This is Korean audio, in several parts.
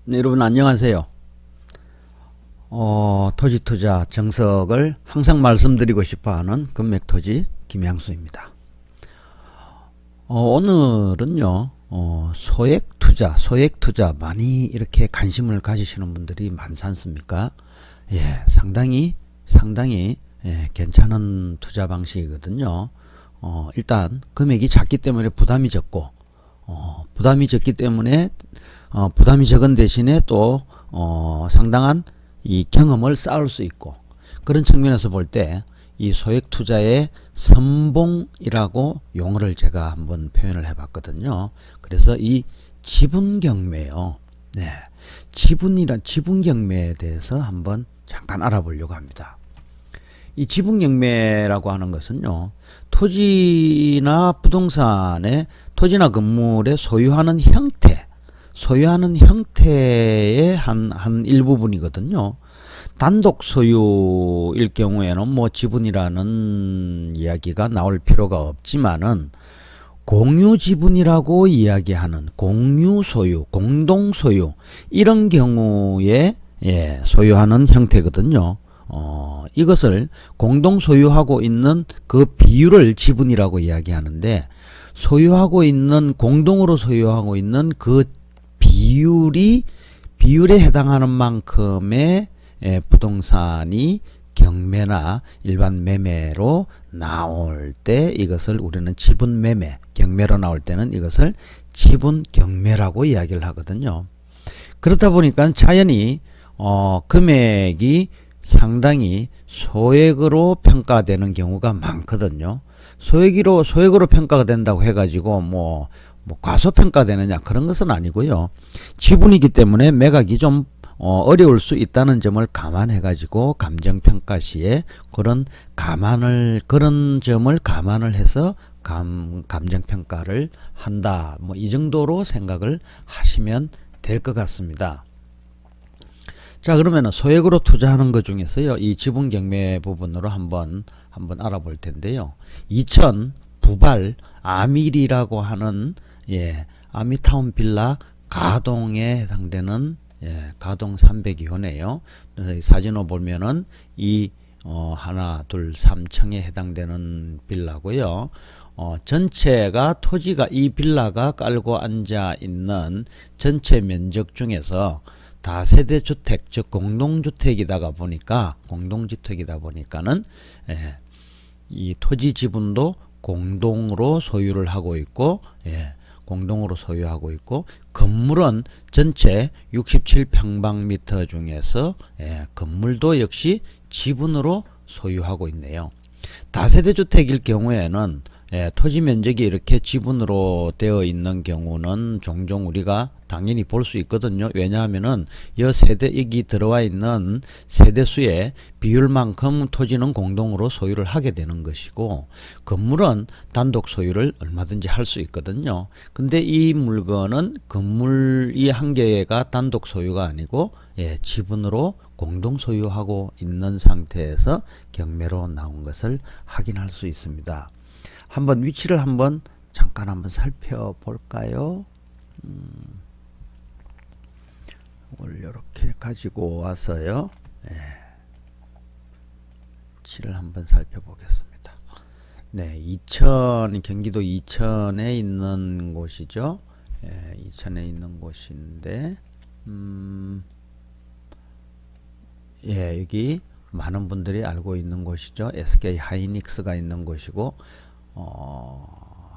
네, 여러분 안녕하세요. 토지투자 정석을 항상 말씀드리고 싶어하는 금맥토지 김양수입니다. 오늘은요 소액투자 많이 이렇게 관심을 가지시는 분들이 많지 않습니까? 예, 상당히 괜찮은 투자 방식이거든요. 일단 금액이 작기 때문에 부담이 적고 부담이 적기 때문에 부담이 적은 대신에 또 상당한 이 경험을 쌓을 수 있고, 그런 측면에서 볼 때 이 소액 투자의 선봉이라고 용어를 제가 한번 표현을 해 봤거든요. 그래서 이 지분 경매요. 네. 지분 경매에 대해서 한번 잠깐 알아보려고 합니다. 이 지분 경매라고 하는 것은요, 토지나 부동산의 토지나 건물의 소유하는 형태의 한 일부분이거든요. 단독 소유일 경우에는 뭐 지분이라는 이야기가 나올 필요가 없지만은, 공유 지분이라고 이야기하는 공유 소유, 공동 소유, 이런 경우에 소유하는 형태거든요. 이것을 공동 소유하고 있는 그 비율을 지분이라고 이야기하는데, 공동으로 소유하고 있는 그 비율에 해당하는 만큼의 부동산이 경매나 일반 매매로 나올 때 이것을 우리는 지분 매매, 경매로 나올 때는 이것을 지분 경매라고 이야기를 하거든요. 그렇다 보니까 자연히 금액이 상당히 소액으로 평가되는 경우가 많거든요. 소액으로 평가가 된다고 해가지고 뭐 과소평가되느냐, 그런 것은 아니고요. 지분이기 때문에 매각이 좀 어려울 수 있다는 점을 감안해 가지고 감정평가 시에 그런 점을 감안을 해서 감정평가를 한다, 뭐 이 정도로 생각을 하시면 될 것 같습니다. 자, 그러면 소액으로 투자하는 것 중에서요, 이 지분 경매 부분으로 한번 알아볼 텐데요. 2000 부발 아밀이라고 하는 아미타운 빌라 가동에 해당되는 가동 302호네요. 그래서 이 사진을 보면은 이 하나, 둘, 3층에 해당되는 빌라고요. 전체가 토지가 이 빌라가 깔고 앉아 있는 전체 면적 중에서 다세대 주택, 즉 공동주택이다 보니까는 이 토지 지분도 공동으로 소유를 하고 있고, 공동으로 소유하고 있고, 건물은 전체 67평방미터 중에서 건물도 역시 지분으로 소유하고 있네요. 다세대 주택일 경우에는 토지 면적이 이렇게 지분으로 되어 있는 경우는 종종 우리가 당연히 볼 수 있거든요. 왜냐하면은 여기 들어와 있는 세대수의 비율만큼 토지는 공동으로 소유를 하게 되는 것이고, 건물은 단독 소유를 얼마든지 할 수 있거든요. 근데 이 물건은 건물이 한 개가 단독 소유가 아니고 지분으로 공동 소유하고 있는 상태에서 경매로 나온 것을 확인할 수 있습니다. 한번 위치를 잠깐 살펴볼까요? 이걸 이렇게 가지고 와서요, 위치를 한번 살펴보겠습니다. 네, 경기도 이천에 있는 곳이죠. 이천에 있는 곳인데, 여기 많은 분들이 알고 있는 곳이죠. SK 하이닉스가 있는 곳이고,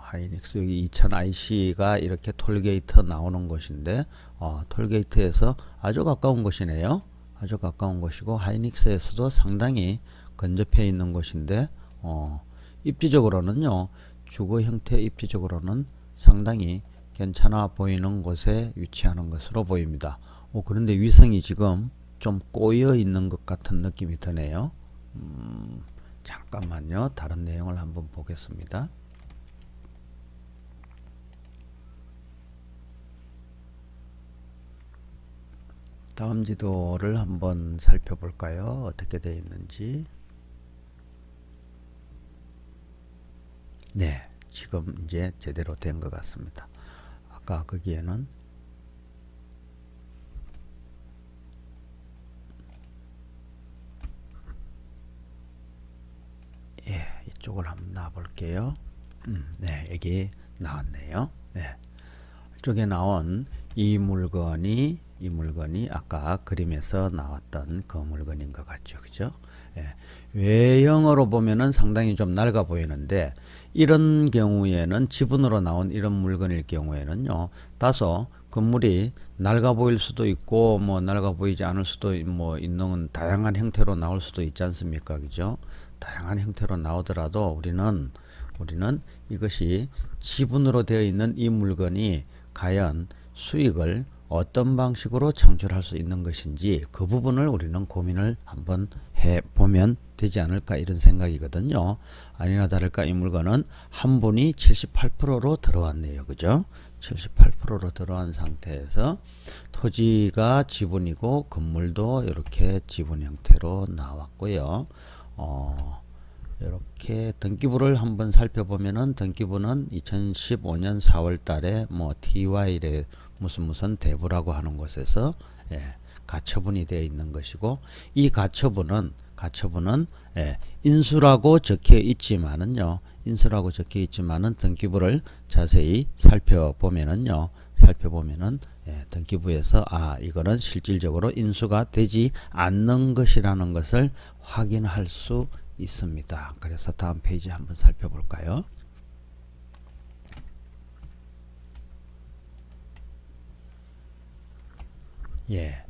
하이닉스 여기 이천 IC가 이렇게 톨게이트 나오는 곳인데, 톨게이트에서 아주 가까운 곳이네요. 아주 가까운 곳이고, 하이닉스에서도 상당히 근접해 있는 곳인데, 입지적으로는요, 주거 형태 입지적으로는 상당히 괜찮아 보이는 곳에 위치하는 것으로 보입니다. 그런데 위성이 지금 좀 꼬여 있는 것 같은 느낌이 드네요. 잠깐만요. 다른 내용을 한번 보겠습니다. 다음 지도를 한번 살펴볼까요? 어떻게 되어 있는지. 네, 지금 이제 제대로 된 것 같습니다. 아까 거기에는 예, 이쪽을 한번 놔 볼게요. 네, 여기 나왔네요. 네. 이쪽에 나온 이 물건이 아까 그림에서 나왔던 그 물건인 것 같죠. 그죠? 예. 외형으로 보면은 상당히 좀 낡아 보이는데 이런 경우에는 지분으로 나온 이런 물건일 경우에는요. 다소 건물이 낡아 보일 수도 있고 뭐 낡아 보이지 않을 수도 뭐 있는 다양한 형태로 나올 수도 있지 않습니까? 그죠? 다양한 형태로 나오더라도 우리는 이것이 지분으로 되어 있는 이 물건이 과연 수익을 어떤 방식으로 창출할 수 있는 것인지 그 부분을 우리는 고민을 한번 해보면 되지 않을까 이런 생각이거든요. 아니나 다를까 이 물건은 한 분이 78%로 들어왔네요. 그죠? 78%로 들어간 상태에서 토지가 지분이고 건물도 이렇게 지분 형태로 나왔고요. 이렇게 등기부를 한번 살펴보면은 등기부는 2015년 4월 달에 뭐 TY래 무슨 대부라고 하는 곳에서 예, 가처분이 되어 있는 것이고 이 가처분은 인수라고 적혀 있지만은요. 인수라고 적혀 있지만은 등기부를 자세히 살펴보면은요. 예, 등기부에서 이거는 실질적으로 인수가 되지 않는 것이라는 것을 확인할 수 있습니다. 그래서 다음 페이지 한번 살펴볼까요? 예.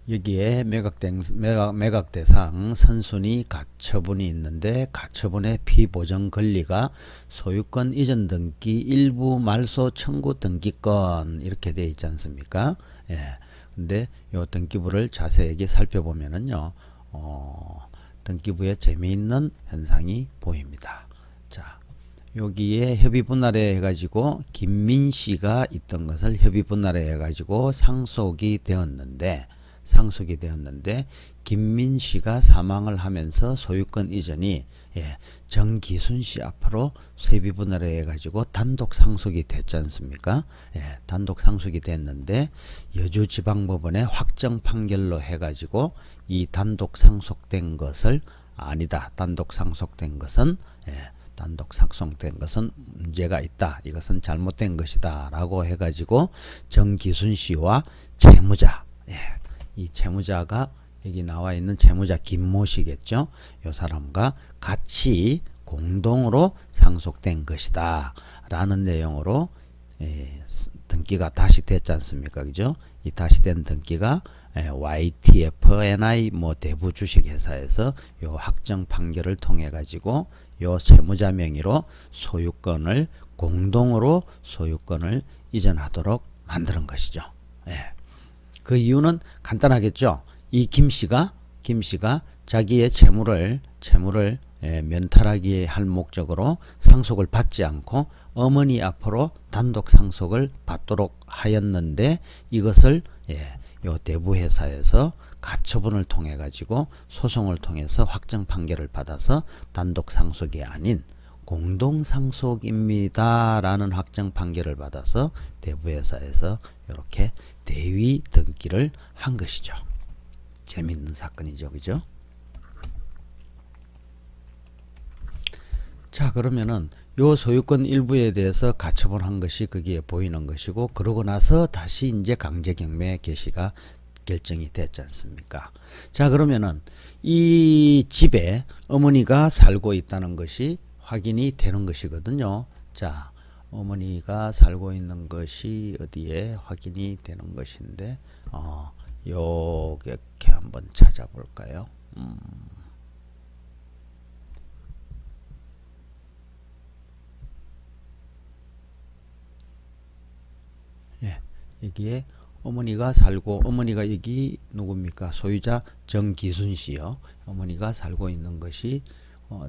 여기에 매각대상 선순위 가처분이 있는데 가처분의 피보정 권리가 소유권 이전 등기 일부 말소 청구 등기권 이렇게 되어 있지 않습니까? 예. 근데 요 등기부를 자세하게 살펴보면은요. 등기부에 재미있는 현상이 보입니다. 자, 여기에 협의분할에 해가지고 김민씨가 있던 것을 협의분할에 해가지고 상속이 되었는데 김민씨가 사망을 하면서 소유권 이전이 정기순씨 앞으로 협의분할에 해가지고 단독 상속이 됐지 않습니까? 단독 상속이 됐는데 여주지방법원의 확정 판결로 해가지고 이 단독 상속된 것을 아니다. 단독 상속된 것은 문제가 있다. 이것은 잘못된 것이다. 라고 해가지고 정기순 씨와 채무자, 이 채무자가 여기 나와 있는 채무자 김모 씨겠죠. 이 사람과 같이 공동으로 상속된 것이다. 라는 내용으로 등기가 다시 됐지 않습니까? 그죠? 이 다시 된 등기가 YTFNI 뭐 대부 주식회사에서 요 확정 판결을 통해 가지고 요 채무자 명의로 소유권을 공동으로 소유권을 이전하도록 만드는 것이죠. 그 이유는 간단하겠죠. 이 김씨가 자기의 채무를 면탈하기 할 목적으로 상속을 받지 않고 어머니 앞으로 단독 상속을 받도록 하였는데 이것을 요 대부회사에서 가처분을 통해 가지고 소송을 통해서 확정 판결을 받아서 단독 상속이 아닌 공동 상속입니다 라는 확정 판결을 받아서 대부회사에서 이렇게 대위 등기를 한 것이죠. 재밌는 사건이죠. 그죠? 자, 그러면은 요 소유권 일부에 대해서 가처분한 것이 거기에 보이는 것이고 그러고 나서 다시 이제 강제경매 개시가 결정이 됐지 않습니까? 자, 그러면은 이 집에 어머니가 살고 있다는 것이 확인이 되는 것이거든요. 자, 어머니가 살고 있는 것이 어디에 확인이 되는 것인데 요렇게 한번 찾아볼까요? 여기에 어머니가 살고 어머니가 여기 누굽니까? 소유자 정기순 씨요. 어머니가 살고 있는 것이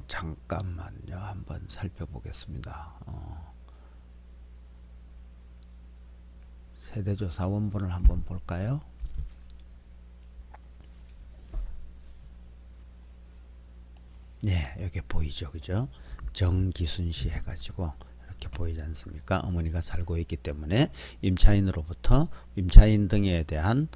잠깐만요. 한번 살펴보겠습니다. 세대조사 원본을 한번 볼까요? 네, 여기 보이죠, 그죠? 정기순씨 해가지고 이렇게 보이지 않습니까? 어머니가 살고 있기 때문에 임차인으로부터 임차인 등에 대한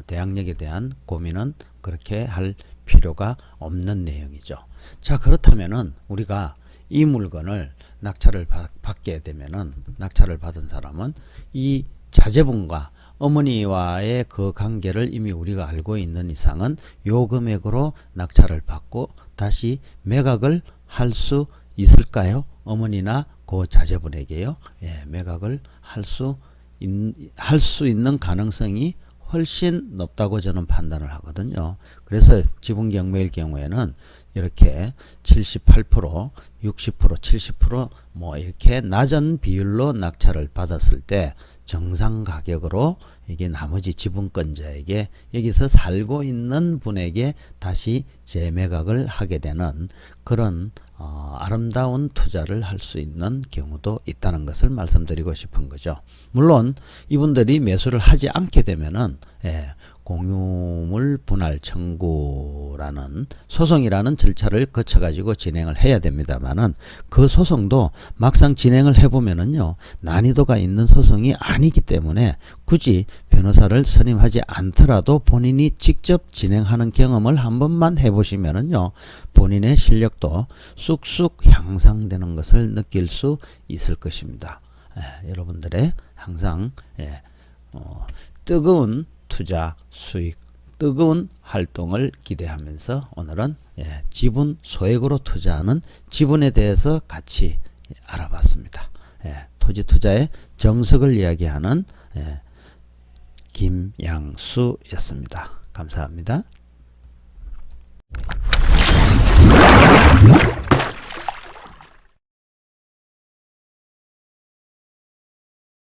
대항력에 대한 고민은 그렇게 할 필요가 없는 내용이죠. 자, 그렇다면은 우리가 이 물건을 낙찰을 받게 되면은 낙찰을 받은 사람은 이 자제분과 어머니와의 그 관계를 이미 우리가 알고 있는 이상은 요 금액으로 낙찰을 받고 다시 매각을 할 수 있을까요? 어머니나 그 자제분에게요. 예, 매각을 할 수 있는 가능성이 훨씬 높다고 저는 판단을 하거든요. 그래서 지분 경매일 경우에는 이렇게 78%, 60%, 70% 이렇게 낮은 비율로 낙찰을 받았을 때 정상 가격으로 이게 나머지 지분권자에게 여기서 살고 있는 분에게 다시 재매각을 하게 되는 그런 아름다운 투자를 할 수 있는 경우도 있다는 것을 말씀드리고 싶은 거죠. 물론 이분들이 매수를 하지 않게 되면은 공유물 분할 청구라는 소송이라는 절차를 거쳐 가지고 진행을 해야 됩니다만은 그 소송도 막상 진행을 해보면은요 난이도가 있는 소송이 아니기 때문에 굳이 변호사를 선임하지 않더라도 본인이 직접 진행하는 경험을 한 번만 해보시면은요 본인의 실력도 쑥쑥 향상되는 것을 느낄 수 있을 것입니다. 여러분들의 항상 뜨거운 투자 수익, 뜨거운 활동을 기대하면서 오늘은 지분 소액으로 투자하는 지분에 대해서 같이 알아봤습니다. 토지 투자의 정석을 이야기하는 김양수였습니다. 감사합니다.